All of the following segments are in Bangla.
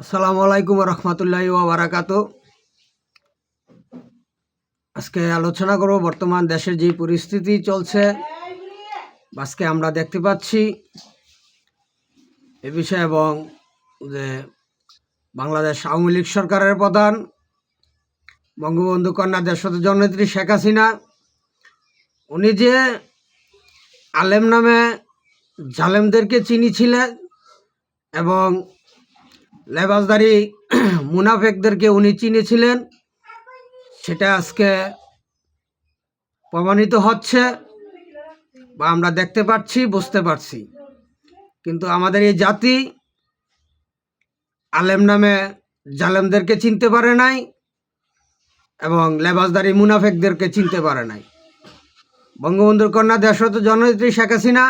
আসসালামু আলাইকুম রহমতুল্লাহি ওয়া বারাকাতু। আজকে আলোচনা করব বর্তমান দেশের যে পরিস্থিতি চলছে, আজকে আমরা দেখতে পাচ্ছি এ বিষয়ে, এবং যে বাংলাদেশ আওয়ামী লীগ সরকারের প্রধান বঙ্গবন্ধু কন্যা দেশজ জননেত্রী শেখ হাসিনা, উনি যে আলেম নামে জালেমদেরকে চিনিয়েছিলেন এবং লেবাসদারি মুনাফেকদেরকে উনি চিনেছিলেন, সেটা আজকে প্রমাণিত হচ্ছে বা আমরা দেখতে পাচ্ছি, বুঝতে পারছি। কিন্তু আমাদের এই জাতি আলেম নামে জালেমদেরকে চিনতে পারে নাই এবং লেবাসদারি মুনাফেকদেরকে চিনতে পারে নাই। বঙ্গবন্ধুর কন্যা দেশরত জননেত্রী শেখ হাসিনা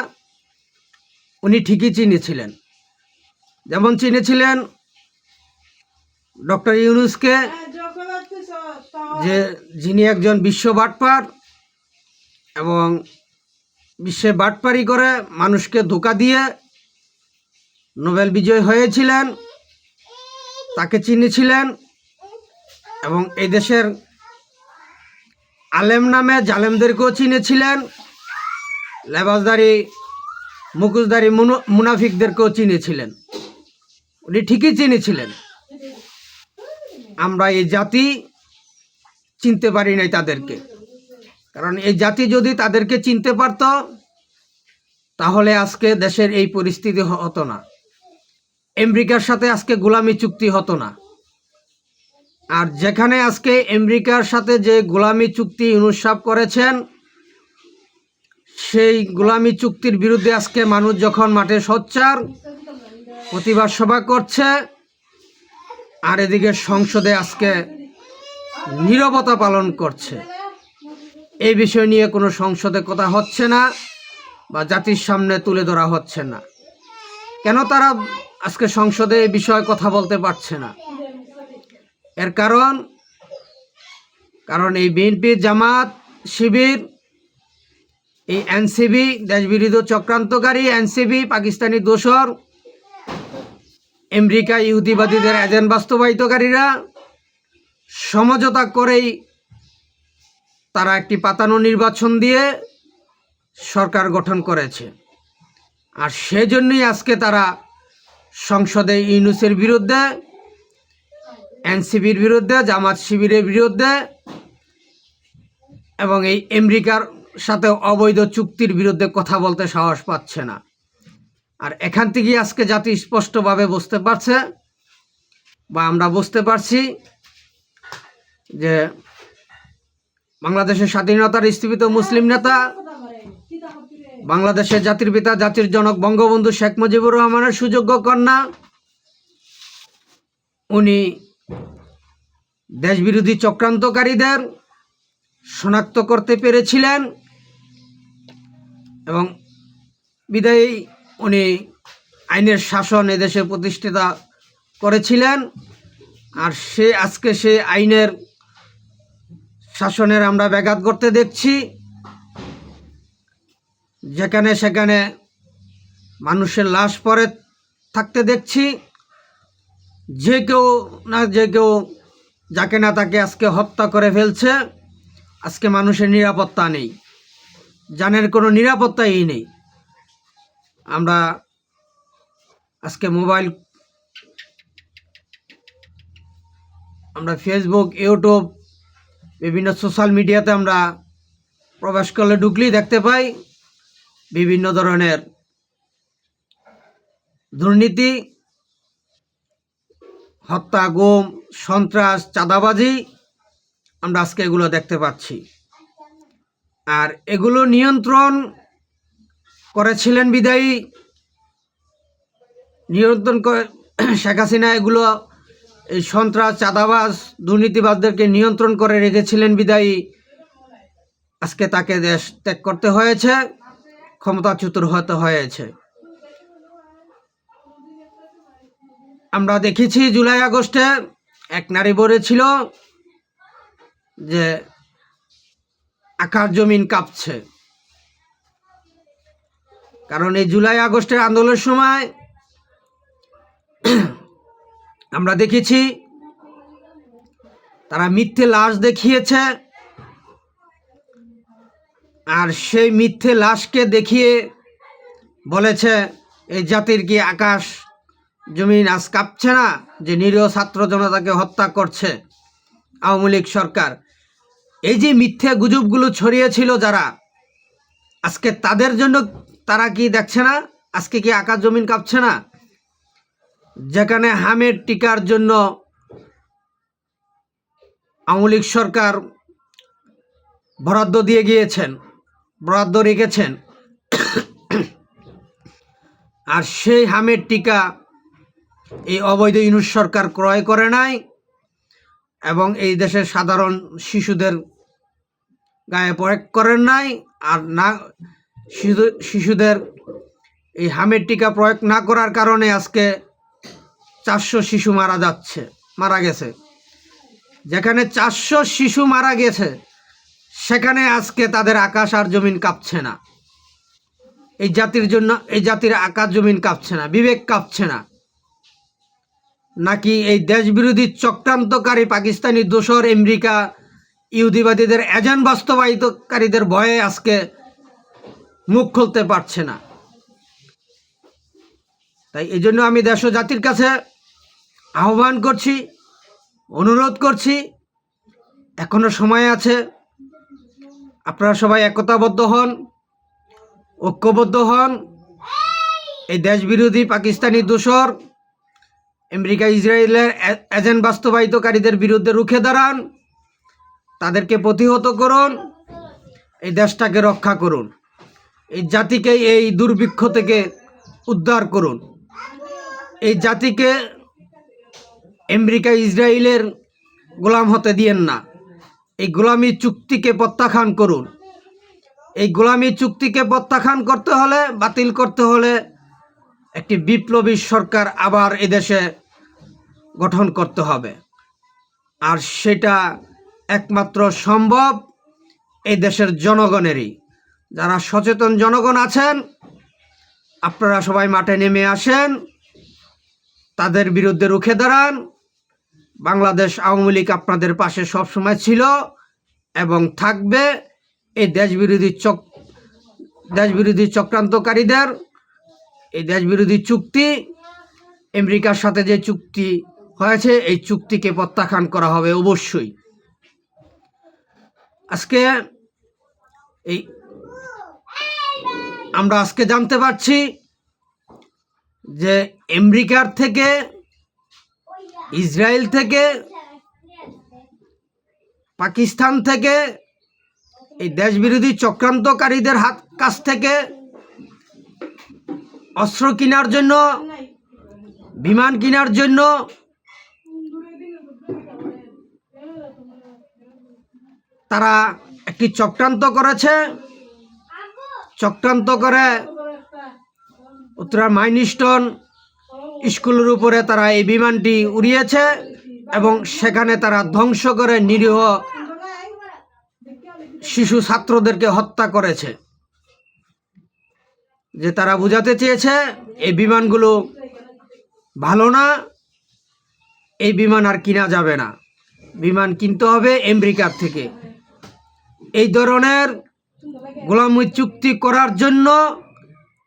উনি ঠিকই চিনেছিলেন, যেমন চিনেছিলেন ডক্টর ইউনূসকে, যিনি একজন বিশ্ব বাটপার এবং বিশ্বে বাটপারি করে মানুষকে ধোঁকা দিয়ে নোবেল বিজয়ী হয়েছিলেন, তাকে চিনেছিলেন। এবং এই দেশের আলেম নামে জালেমদেরকেও চিনেছিলেন, লেবাসদারি মুখোশধারী মুনাফিকদেরকেও চিনেছিলেন। উনি ঠিকই চিনেছিলেন। আমরা এই জাতি চিনতে পারি নাই তাদেরকে, কারণ এই জাতি যদি তাদেরকে চিনতে পারত তাহলে আজকে দেশের এই পরিস্থিতি হতো না, আমেরিকার সাথে আজকে গোলামি চুক্তি হতো না। আর যেখানে আজকে আমেরিকার সাথে যে গোলামি চুক্তি ইউনূস সাহেব করেছেন, সেই গোলামি চুক্তির বিরুদ্ধে আজকে মানুষ যখন মাঠে সোচ্চার প্রতিবাদ সভা করছে, আর এদিকে সংসদে আজকে নীরবতা পালন করছে, এই বিষয় নিয়ে কোনো সংসদে কথা হচ্ছে না বা জাতির সামনে তুলে ধরা হচ্ছে না। কেন তারা আজকে সংসদে এই বিষয়ে কথা বলতে পারছে না? এর কারণ এই বিএনপি, জামাত, শিবির, এই এনসিবি, দেশবিরোধী চক্রান্তকারী এনসিবি, পাকিস্তানি দোসর, আমেরিকা ইহুদিবাদীদের এজেন্ট বাস্তবায়িতকারীরা সমঝোতা করেই তারা একটি পাতানো নির্বাচন দিয়ে সরকার গঠন করেছে। আর সেজন্যই আজকে তারা সংসদে ইউনূসের বিরুদ্ধে, এনসিবির বিরুদ্ধে, জামাত শিবিরের বিরুদ্ধে এবং এই আমেরিকার সাথে অবৈধ চুক্তির বিরুদ্ধে কথা বলতে সাহস পাচ্ছে না। আর এখান থেকে আজকে জাতি স্পষ্টভাবে বুঝতে পারছে বা আমরা বুঝতে পারছি যে বাংলাদেশের স্বাধীনতার স্থীপিত মুসলিম নেতা, বাংলাদেশের জাতির পিতা, জাতির জনক বঙ্গবন্ধু শেখ মুজিবুর রহমানের সুযোগ্য কন্যা, উনি দেশবিরোধী চক্রান্তকারীদের শনাক্ত করতে পেরেছিলেন এবং বিদায়ী উনি আইনের শাসন এদেশে প্রতিষ্ঠিত করেছিলেন। আর আজকে সে আইনের শাসনের আমরা ব্যাঘাত করতে দেখছি, যেখানে সেখানে মানুষের লাশ পড়ে থাকতে দেখছি, যে কেউ না যে কেউ, যাকে না তাকে আজকে হত্যা করে ফেলছে। আজকে মানুষের নিরাপত্তা নেই, জানের কোনো নিরাপত্তাই নেই। আমরা আজকে আমরা ফেসবুক, ইউটিউব, বিভিন্ন সোশ্যাল মিডিয়াতে আমরা প্রবেশ করলে ঢুকলেই দেখতে পাই বিভিন্ন ধরনের দুর্নীতি, হত্যা, গুম, সন্ত্রাস, চাঁদাবাজি, আমরা আজকে এগুলো দেখতে পাচ্ছি। আর এগুলো নিয়ন্ত্রণ করেছিলেন বিদায়ী, নিয়ন্ত্রণ করে শেখ হাসিনা এগুলো, এই সন্ত্রাস, চাঁদাবাজ, দুর্নীতিবাজদেরকে নিয়ন্ত্রণ করে রেখেছিলেন বিদায়ী আজকে তাকে দেশ ত্যাগ করতে হয়েছে, ক্ষমতাচ্যুত হতে হয়েছে। আমরা দেখেছি জুলাই আগস্টে এক নারী বলেছিল যে আকাশ জমিন কাঁপছে, কারণ এই জুলাই আগস্টের আন্দোলনের সময় আমরা দেখেছি তারা মিথ্যে লাশ দেখিয়েছে, আর সেই মিথ্যে লাশকে দেখিয়ে বলেছে এই জাতির কি আকাশ জমিন আজ কাঁপছে না, যে নিরীহ ছাত্র জনতাকে হত্যা করছে আওয়ামী লীগ সরকার। এই যে মিথ্যে গুজবগুলো ছড়িয়েছিল যারা, আজকে তাদের জন্য তারা কি দেখছে না? আজকে কি আকাশ জমিন কাঁপছে না? যেখানে হামের টিকার জন্য আওয়ামী লীগ সরকার বরাদ্দ দিয়ে গিয়েছেন, বরাদ্দ রেখেছেন, আর সেই হামের টিকা এই অবৈধ ইউনূস সরকার ক্রয় করে নাই এবং এই দেশের সাধারণ শিশুদের গায়ে প্রয়োগ করেন নাই। আর না, শিশুদের এই হামের টিকা প্রয়োগ না করার কারণে আজকে 400 শিশু মারা গেছে। যেখানে 400 শিশু মারা গেছে সেখানে আজকে তাদের আকাশ আর জমিন কাঁপছে না। এই জাতির জন্য এই জাতির আকাশ জমিন কাঁপছে না, বিবেক কাঁপছে না। নাকি এই দেশবিরোধী চক্রান্তকারী পাকিস্তানি দোসর আমেরিকা ইহুদিবাদীদের এজেন্ট বাস্তবায়িতকারীদের ভয়ে আজকে মুখ খুলতে পারছে না? তাই এই জন্য আমি দেশ ও জাতির কাছে আহ্বান করছি, অনুরোধ করছি, এখনো সময় আছে, আপনারা সবাই একতাবদ্ধ হন, ঐক্যবদ্ধ হন, এই দেশবিরোধী পাকিস্তানি দোসর আমেরিকা ইসরায়েলের এজেন্ট বাস্তবায়িতকারীদের বিরুদ্ধে রুখে দাঁড়ান, তাদেরকে প্রতিহত করুন, এই দেশটাকে রক্ষা করুন, এই জাতিকে এই দুর্ভিক্ষ থেকে উদ্ধার করুন, এই জাতিকে আমেরিকা ইসরায়েলের গোলাম হতে দিয়েন না। এই গোলামি চুক্তিকে প্রত্যাখ্যান করুন। এই গোলামি চুক্তিকে প্রত্যাখ্যান করতে হলে, বাতিল করতে হলে একটি বিপ্লবী সরকার আবার এদেশে গঠন করতে হবে। আর সেটা একমাত্র সম্ভব এই দেশের জনগণেরই। যারা সচেতন জনগণ আছেন, আপনারা সবাই মাঠে নেমে আসেন, তাদের বিরুদ্ধে রুখে দাঁড়ান। বাংলাদেশ আওয়ামী লীগ আপনাদের পাশে সবসময় ছিল এবং থাকবে। এই দেশবিরোধী চক্রান্তকারীদের এই দেশবিরোধী চুক্তি, আমেরিকার সাথে যে চুক্তি হয়েছে, এই চুক্তিকে প্রত্যাখ্যান করা হবে অবশ্যই। আজকে আমরা জানতে পারছি যে আমেরিকার থেকে, ইসরায়েল থেকে, পাকিস্তান থেকে এই দেশবিরোধী চক্রান্তকারীদের কাছ থেকে অস্ত্র কেনার জন্য, বিমান কেনার জন্য তারা একটি চক্রান্ত করেছে। চক্রান্ত করে উত্তরা মাইলস্টোন স্কুলের উপরে তারা এই বিমানটি উড়িয়েছে এবং সেখানে তারা ধ্বংস করে নিরীহ শিশু ছাত্রদেরকে হত্যা করেছে। যে তারা বোঝাতে চেয়েছে এই বিমানগুলো ভালো না, এই বিমান আর কিনা যাবে না, বিমান কিনতে হবে আমেরিকার থেকে। এই ধরনের গোলামি চুক্তি করার জন্য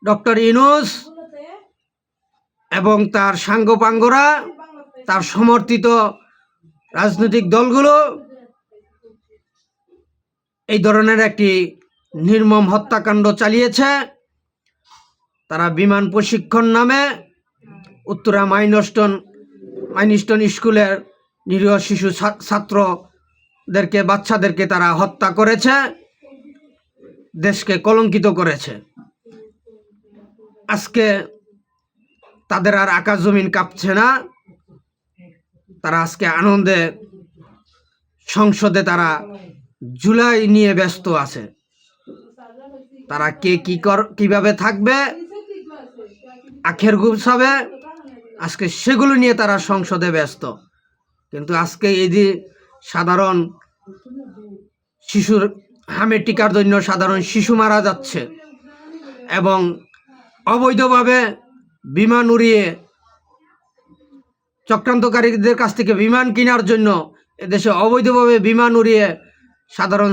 ডক্টর ইউনূস এবং তার সাঙ্গপাঙ্গরা, তার সমর্থিত রাজনৈতিক দলগুলো এই ধরনের একটি নির্মম হত্যাকাণ্ড চালিয়েছে। তারা বিমান প্রশিক্ষণ নামে উত্তরা মাইলস্টোন স্কুলের নিরীহ শিশু ছাত্রদেরকে, বাচ্চাদেরকে তারা হত্যা করেছে, দেশকে কলঙ্কিত করেছে। আজকে তাদের আর আকাশ জমিন কাঁপছে না। তারা আজকে আনন্দে সংসদে তারা জুলাই নিয়ে ব্যস্ত আছে। তারা কে কিভাবে থাকবে, আখের গুছাবে, আজকে সেগুলো নিয়ে তারা সংসদে ব্যস্ত। কিন্তু আজকে এই যে সাধারণ শিশুর হামের টিকার জন্য সাধারণ শিশু মারা যাচ্ছে এবং অবৈধভাবে বিমান উড়িয়ে চক্রান্তকারীদের কাছ থেকে বিমান কেনার জন্য এদেশে অবৈধভাবে বিমান উড়িয়ে সাধারণ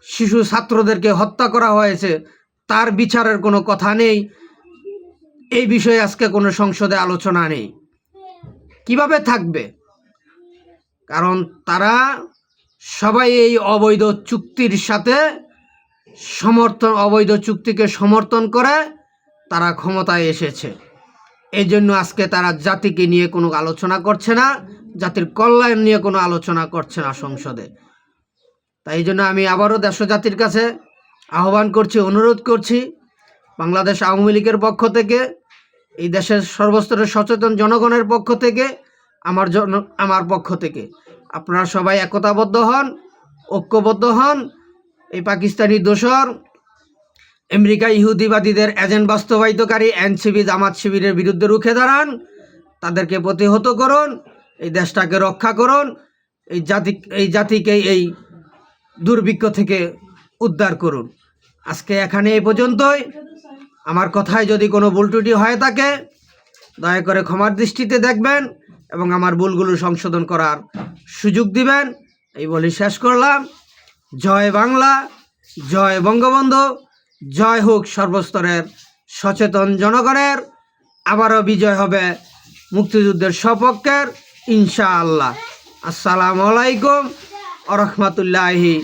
শিশু ছাত্রদেরকে হত্যা করা হয়েছে, তার বিচারের কোনো কথা নেই। এই বিষয়ে আজকে কোনো সংসদে আলোচনা নেই। কিভাবে থাকবে? কারণ তারা সবাই এই অবৈধ চুক্তির সাথে অবৈধ চুক্তিকে সমর্থন করে তারা ক্ষমতায় এসেছে। এই জন্য আজকে তারা জাতিকে নিয়ে কোনো আলোচনা করছে না, জাতির কল্যাণ নিয়ে কোনো আলোচনা করছে না সংসদে। তাই জন্য আমি আবারও দেশ জাতির কাছে আহ্বান করছি, অনুরোধ করছি, বাংলাদেশ আওয়ামী লীগের পক্ষ থেকে, এই দেশের সর্বস্তরের সচেতন জনগণের পক্ষ থেকে, আমার পক্ষ থেকে আপনারা সবাই একতাবদ্ধ হন, ঐক্যবদ্ধ হন। এই পাকিস্তানি দোসর আমেরিকা ইহুদিবাদীদের এজেন্ট বাস্তবায়িতকারী এনসিপি জামাত শিবিরের বিরুদ্ধে রুখে দাঁড়ান, তাদেরকে প্রতিহত করুন, এই দেশটাকে রক্ষা করুন, এই জাতিকে এই দুর্ভিক্ষ থেকে উদ্ধার করুন। আজকে এখানে এই পর্যন্তই। আমার কথায় যদি কোনো ভুল ত্রুটি হয়ে থাকে দয়া করে ক্ষমার দৃষ্টিতে দেখবেন এবং আমার ভুলগুলো সংশোধন করার সুযোগ দিবেন। এই বলে শেষ করলাম। জয় বাংলা, জয় বঙ্গবন্ধু, জয় হোক সর্বস্তরের সচেতন জনগণের। আবারও বিজয় হবে মুক্তিযুদ্ধের সপক্ষের, ইনশাআল্লাহ। আসসালামু আলাইকুম ওয়া রাহমাতুল্লাহি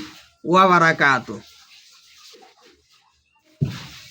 ওয়া বারাকাতুহু।